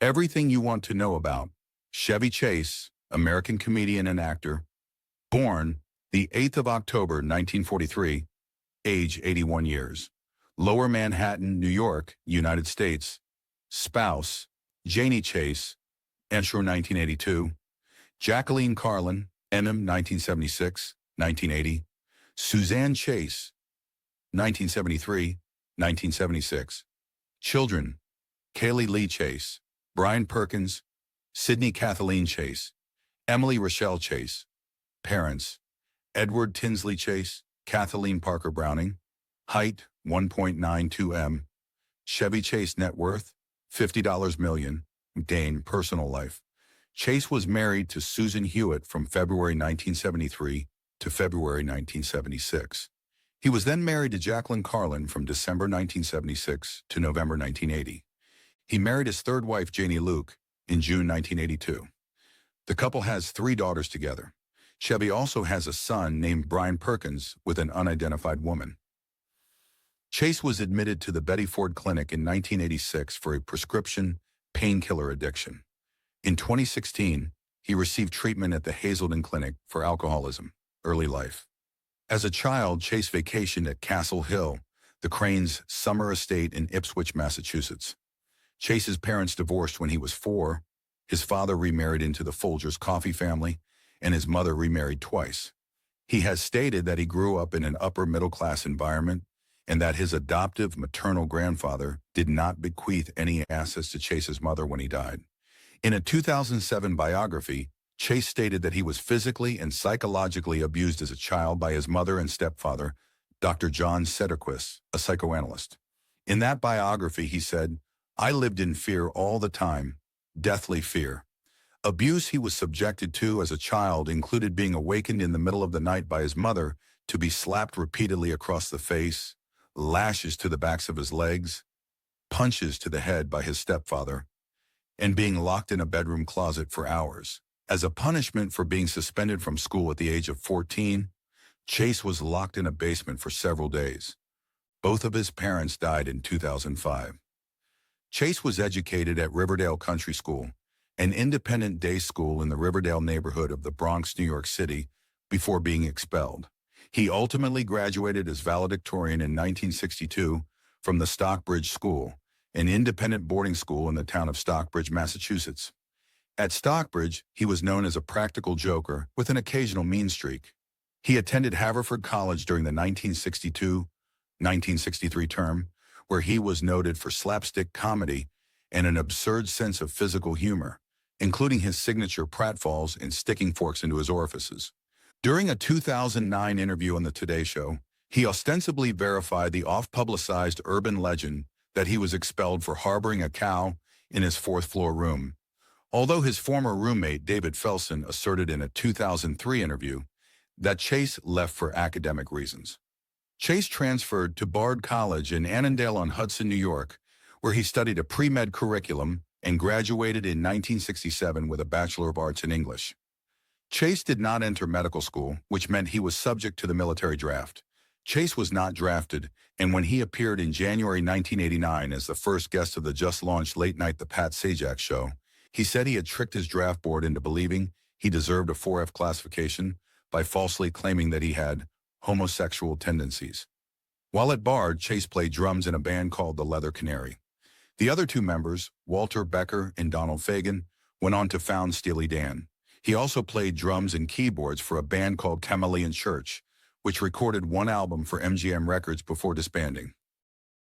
Everything you want to know about Chevy Chase, American comedian and actor, born the 8th of October, 1943, age 81 years. Lower Manhattan, New York, United States. Spouse, Janie Chase, Ensure 1982. Jacqueline Carlin, MM 1976, 1980. Suzanne Chase, 1973, 1976. Children, Kaylee Lee Chase, Brian Perkins, Sydney Kathleen Chase, Emily Rochelle Chase. Parents, Edward Tinsley Chase, Kathleen Parker Browning. Height, 1.92 m. Chevy Chase net worth, $50 million. Dane personal life. Chase was married to Susan Hewitt from February 1973 to February 1976. He was then married to Jacqueline Carlin from December 1976 to November 1980. He married his third wife, Janie Luke, in June 1982. The couple has 3 daughters together. Chevy also has a son named Brian Perkins with an unidentified woman. Chase was admitted to the Betty Ford Clinic in 1986 for a prescription painkiller addiction. In 2016, he received treatment at the Hazelden Clinic for alcoholism. Early life. As a child, Chase vacationed at Castle Hill, the Cranes' summer estate in Ipswich, Massachusetts. Chase's parents divorced when he was 4. His father remarried into the Folgers coffee family, and his mother remarried twice. He has stated that he grew up in an upper-middle-class environment and that his adoptive maternal grandfather did not bequeath any assets to Chase's mother when he died. In a 2007 biography, Chase stated that he was physically and psychologically abused as a child by his mother and stepfather, Dr. John Sederquist, a psychoanalyst. In that biography, he said, "I lived in fear all the time, deathly fear. Abuse he was subjected to as a child included being awakened in the middle of the night by his mother to be slapped repeatedly across the face, lashes to the backs of his legs, punches to the head by his stepfather, and being locked in a bedroom closet for hours. As a punishment for being suspended from school at the age of 14, Chase was locked in a basement for several days. Both of his parents died in 2005. Chase was educated at Riverdale Country School, an independent day school in the Riverdale neighborhood of the Bronx, New York City, before being expelled. He ultimately graduated as valedictorian in 1962 from the Stockbridge School, an independent boarding school in the town of Stockbridge, Massachusetts. At Stockbridge, he was known as a practical joker with an occasional mean streak. He attended Haverford College during the 1962-1963 term, where he was noted for slapstick comedy and an absurd sense of physical humor, including his signature pratfalls and sticking forks into his orifices. During a 2009 interview on The Today Show, he ostensibly verified the oft-publicized urban legend that he was expelled for harboring a cow in his 4th-floor room, although his former roommate, David Felsen, asserted in a 2003 interview that Chase left for academic reasons. Chase transferred to Bard College in Annandale-on-Hudson, New York, where he studied a pre-med curriculum and graduated in 1967 with a Bachelor of Arts in English. Chase did not enter medical school, which meant he was subject to the military draft. Chase was not drafted, and when he appeared in January 1989 as the first guest of the just-launched late-night The Pat Sajak Show, he said he had tricked his draft board into believing he deserved a 4F classification by falsely claiming that he had homosexual tendencies. While at Bard, Chase played drums in a band called the Leather Canary. The other 2 members, Walter Becker and Donald Fagen, went on to found Steely Dan. He also played drums and keyboards for a band called Chameleon Church, which recorded 1 album for MGM Records before disbanding.